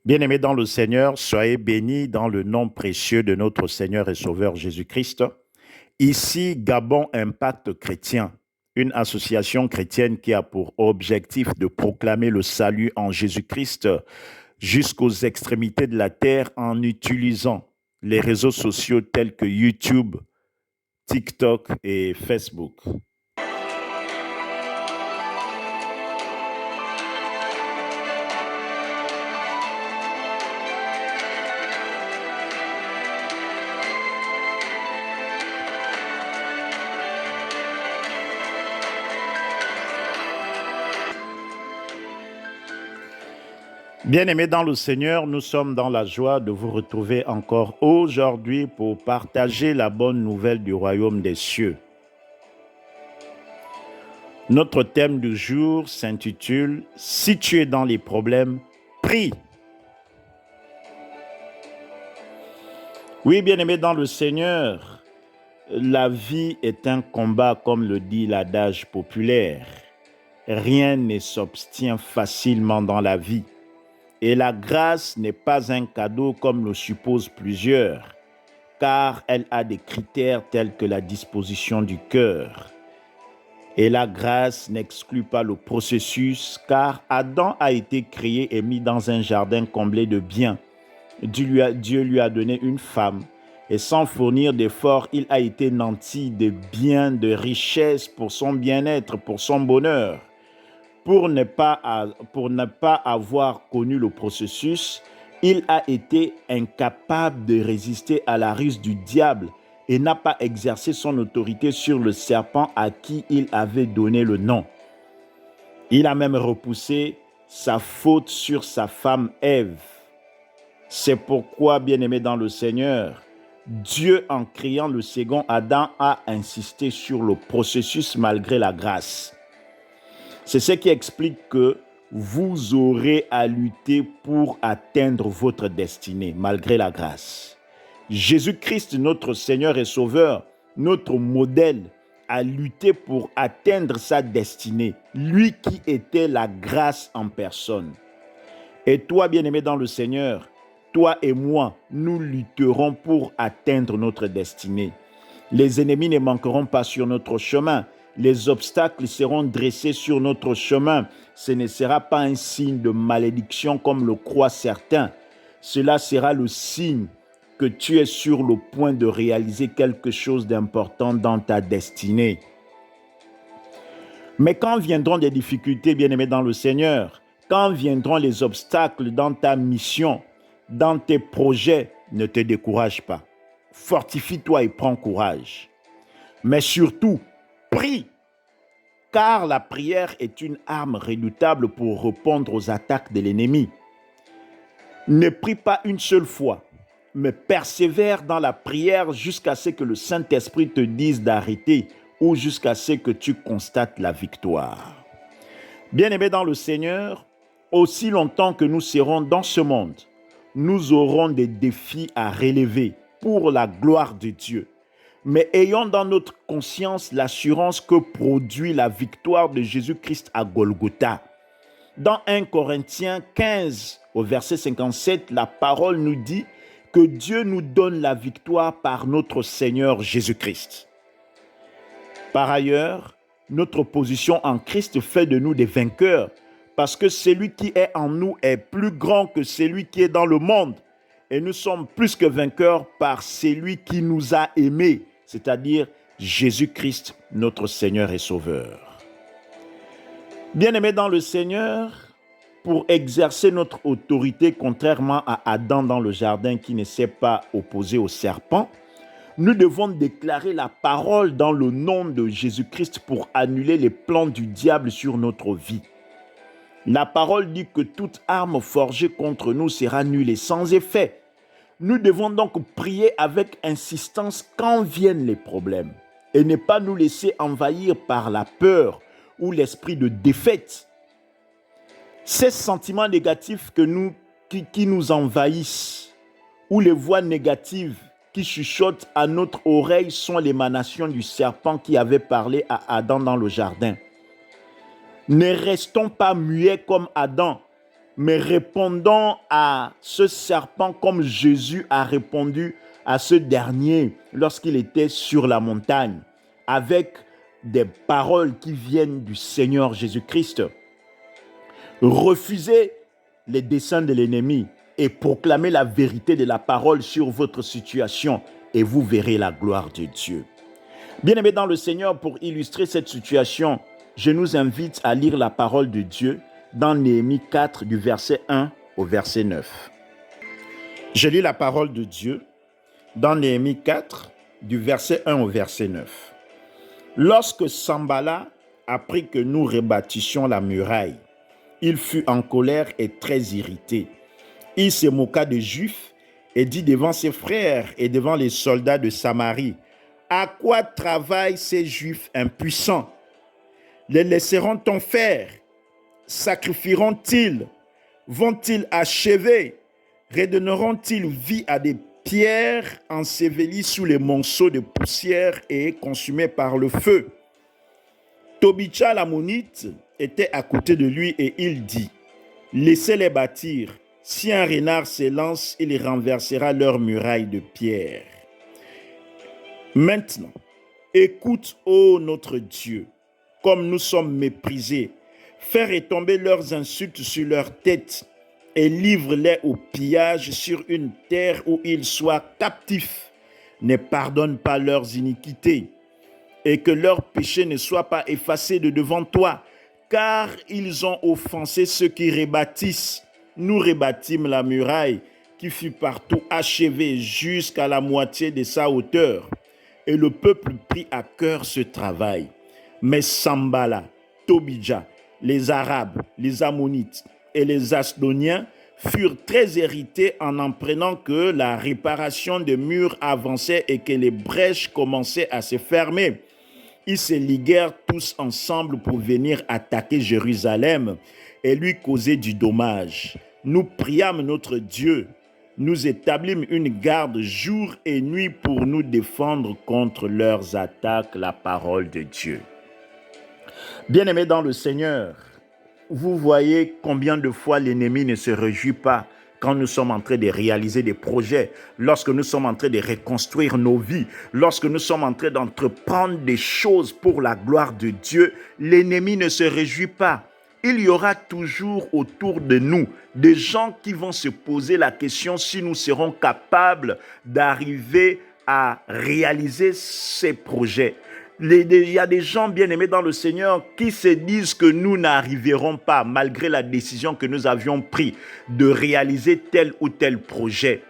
Bien-aimés dans le Seigneur, soyez bénis dans le nom précieux de notre Seigneur et Sauveur Jésus-Christ. Ici, Gabon Impact Chrétien, une association chrétienne qui a pour objectif de proclamer le salut en Jésus-Christ jusqu'aux extrémités de la terre en utilisant les réseaux sociaux tels que YouTube, TikTok et Facebook. Bien-aimés dans le Seigneur, nous sommes dans la joie de vous retrouver encore aujourd'hui pour partager la bonne nouvelle du royaume des cieux. Notre thème du jour s'intitule « Si tu es dans les problèmes, prie ». Oui, bien-aimés dans le Seigneur, la vie est un combat comme le dit l'adage populaire. Rien ne s'obtient facilement dans la vie. Et la grâce n'est pas un cadeau comme le supposent plusieurs, car elle a des critères tels que la disposition du cœur. Et la grâce n'exclut pas le processus, car Adam a été créé et mis dans un jardin comblé de biens. Dieu lui a donné une femme, et sans fournir d'efforts, il a été nanti de biens, de richesses pour son bien-être, pour son bonheur. Pour ne pas avoir connu le processus, il a été incapable de résister à la ruse du diable et n'a pas exercé son autorité sur le serpent à qui il avait donné le nom. Il a même repoussé sa faute sur sa femme Ève. C'est pourquoi, bien-aimé dans le Seigneur, Dieu, en créant le second Adam, a insisté sur le processus malgré la grâce. C'est ce qui explique que vous aurez à lutter pour atteindre votre destinée, malgré la grâce. Jésus-Christ, notre Seigneur et Sauveur, notre modèle, a lutté pour atteindre sa destinée, lui qui était la grâce en personne. Et toi, bien-aimé dans le Seigneur, toi et moi, nous lutterons pour atteindre notre destinée. Les ennemis ne manqueront pas sur notre chemin. Les obstacles seront dressés sur notre chemin. Ce ne sera pas un signe de malédiction comme le croient certains. Cela sera le signe que tu es sur le point de réaliser quelque chose d'important dans ta destinée. Mais quand viendront des difficultés, bien-aimés dans le Seigneur, quand viendront les obstacles dans ta mission, dans tes projets, ne te décourage pas. Fortifie-toi et prends courage. Mais surtout, prie, car la prière est une arme redoutable pour répondre aux attaques de l'ennemi. Ne prie pas une seule fois, mais persévère dans la prière jusqu'à ce que le Saint-Esprit te dise d'arrêter ou jusqu'à ce que tu constates la victoire. Bien-aimés dans le Seigneur, aussi longtemps que nous serons dans ce monde, nous aurons des défis à relever pour la gloire de Dieu. Mais ayons dans notre conscience l'assurance que produit la victoire de Jésus-Christ à Golgotha. Dans 1 Corinthiens 15, au verset 57, la parole nous dit que Dieu nous donne la victoire par notre Seigneur Jésus-Christ. Par ailleurs, notre position en Christ fait de nous des vainqueurs, parce que celui qui est en nous est plus grand que celui qui est dans le monde. Et nous sommes plus que vainqueurs par celui qui nous a aimés, c'est-à-dire Jésus-Christ, notre Seigneur et Sauveur. Bien-aimés dans le Seigneur, pour exercer notre autorité, contrairement à Adam dans le jardin qui ne s'est pas opposé au serpent, nous devons déclarer la parole dans le nom de Jésus-Christ pour annuler les plans du diable sur notre vie. La parole dit que toute arme forgée contre nous sera nulle et sans effet. Nous devons donc prier avec insistance quand viennent les problèmes et ne pas nous laisser envahir par la peur ou l'esprit de défaite. Ces sentiments négatifs qui nous envahissent ou les voix négatives qui chuchotent à notre oreille sont l'émanation du serpent qui avait parlé à Adam dans le jardin. Ne restons pas muets comme Adam, mais répondons à ce serpent comme Jésus a répondu à ce dernier lorsqu'il était sur la montagne, avec des paroles qui viennent du Seigneur Jésus-Christ. Refusez les desseins de l'ennemi et proclamez la vérité de la parole sur votre situation et vous verrez la gloire de Dieu. Bien-aimés dans le Seigneur, pour illustrer cette situation, je nous invite à lire la parole de Dieu dans Néhémie 4 du verset 1 au verset 9. Je lis la parole de Dieu dans Néhémie 4 du verset 1 au verset 9. Lorsque Sanballat apprit que nous rebâtissions la muraille, il fut en colère et très irrité. Il se moqua des Juifs et dit devant ses frères et devant les soldats de Samarie, « À quoi travaillent ces Juifs impuissants? Les laisseront-on faire? Sacrifieront-ils? Vont-ils achever? Redonneront-ils vie à des pierres ensevelies sous les monceaux de poussière et consumées par le feu? » Tobitcha l'ammonite était à côté de lui et il dit, « Laissez-les bâtir. Si un renard s'élance, il renversera leurs murailles de pierre. Maintenant, écoute, ô notre Dieu, comme nous sommes méprisés. Fais retomber leurs insultes sur leur tête et livre-les au pillage sur une terre où ils soient captifs. Ne pardonne pas leurs iniquités et que leurs péchés ne soient pas effacés de devant toi, car ils ont offensé ceux qui rebâtissent. Nous rebâtîmes la muraille qui fut partout achevée jusqu'à la moitié de sa hauteur. Et le peuple prit à cœur ce travail. Mais Sanballat, Tobidja, les Arabes, les Ammonites et les Asdoniens furent très irrités en apprenant que la réparation des murs avançait et que les brèches commençaient à se fermer. Ils se liguèrent tous ensemble pour venir attaquer Jérusalem et lui causer du dommage. Nous priâmes notre Dieu, nous établîmes une garde jour et nuit pour nous défendre contre leurs attaques, la parole de Dieu. Bien-aimés dans le Seigneur, vous voyez combien de fois l'ennemi ne se réjouit pas quand nous sommes en train de réaliser des projets, lorsque nous sommes en train de reconstruire nos vies, lorsque nous sommes en train d'entreprendre des choses pour la gloire de Dieu, l'ennemi ne se réjouit pas. Il y aura toujours autour de nous des gens qui vont se poser la question si nous serons capables d'arriver à réaliser ces projets. Il y a des gens bien-aimés dans le Seigneur qui se disent que nous n'arriverons pas, malgré la décision que nous avions prise de réaliser tel ou tel projet.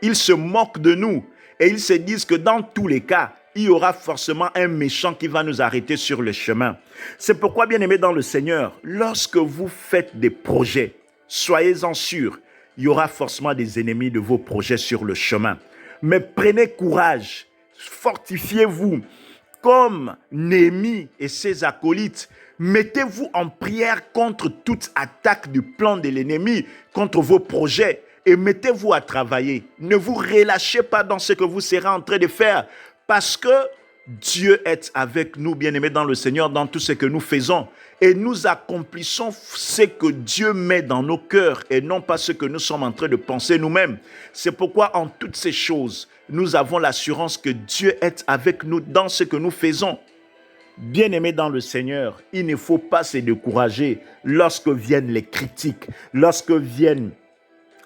Ils se moquent de nous et ils se disent que dans tous les cas, il y aura forcément un méchant qui va nous arrêter sur le chemin. C'est pourquoi, bien-aimés dans le Seigneur, lorsque vous faites des projets, soyez-en sûrs, il y aura forcément des ennemis de vos projets sur le chemin. Mais prenez courage, fortifiez-vous. Comme Néhémie et ses acolytes, mettez-vous en prière contre toute attaque du plan de l'ennemi, contre vos projets, et mettez-vous à travailler. Ne vous relâchez pas dans ce que vous serez en train de faire, parce que Dieu est avec nous, bien-aimés dans le Seigneur, dans tout ce que nous faisons. Et nous accomplissons ce que Dieu met dans nos cœurs et non pas ce que nous sommes en train de penser nous-mêmes. C'est pourquoi en toutes ces choses, nous avons l'assurance que Dieu est avec nous dans ce que nous faisons. Bien-aimés dans le Seigneur, il ne faut pas se décourager lorsque viennent les critiques, lorsque viennent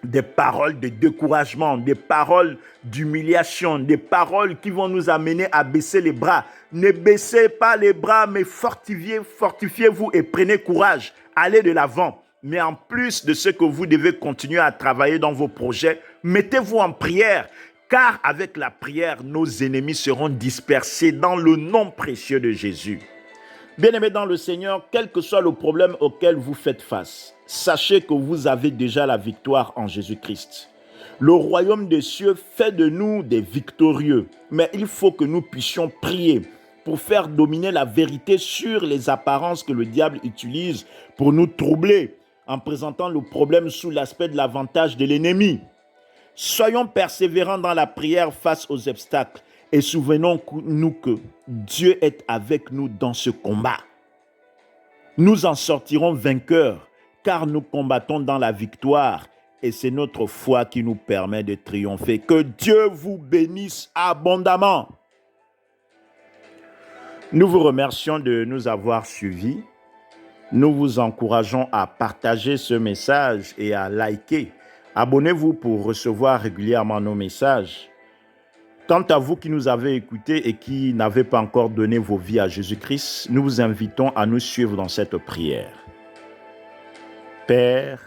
des paroles de découragement, des paroles d'humiliation, des paroles qui vont nous amener à baisser les bras. Ne baissez pas les bras, mais fortifiez-vous et prenez courage. Allez de l'avant. Mais en plus de ce que vous devez continuer à travailler dans vos projets, mettez-vous en prière, car avec la prière, nos ennemis seront dispersés dans le nom précieux de Jésus. Bien-aimés dans le Seigneur, quel que soit le problème auquel vous faites face, sachez que vous avez déjà la victoire en Jésus-Christ. Le royaume des cieux fait de nous des victorieux, mais il faut que nous puissions prier pour faire dominer la vérité sur les apparences que le diable utilise pour nous troubler, en présentant le problème sous l'aspect de l'avantage de l'ennemi. Soyons persévérants dans la prière face aux obstacles et souvenons-nous que Dieu est avec nous dans ce combat. Nous en sortirons vainqueurs car nous combattons dans la victoire et c'est notre foi qui nous permet de triompher. Que Dieu vous bénisse abondamment. Nous vous remercions de nous avoir suivis. Nous vous encourageons à partager ce message et à liker. Abonnez-vous pour recevoir régulièrement nos messages. Quant à vous qui nous avez écoutés et qui n'avez pas encore donné vos vies à Jésus-Christ, nous vous invitons à nous suivre dans cette prière. Père,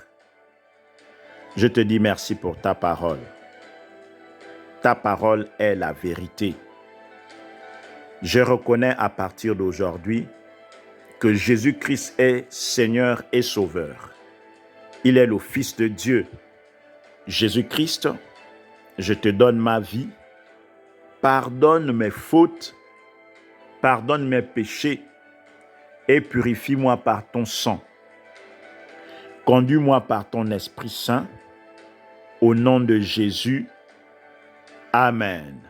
je te dis merci pour ta parole. Ta parole est la vérité. Je reconnais à partir d'aujourd'hui que Jésus-Christ est Seigneur et Sauveur. Il est le Fils de Dieu. Jésus-Christ, je te donne ma vie. Pardonne mes fautes, pardonne mes péchés et purifie-moi par ton sang. Conduis-moi par ton Esprit Saint. Au nom de Jésus. Amen.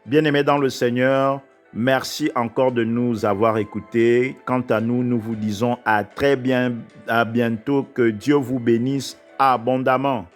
Bien-aimés dans le Seigneur, merci encore de nous avoir écoutés. Quant à nous, nous vous disons à bientôt. Que Dieu vous bénisse abondamment.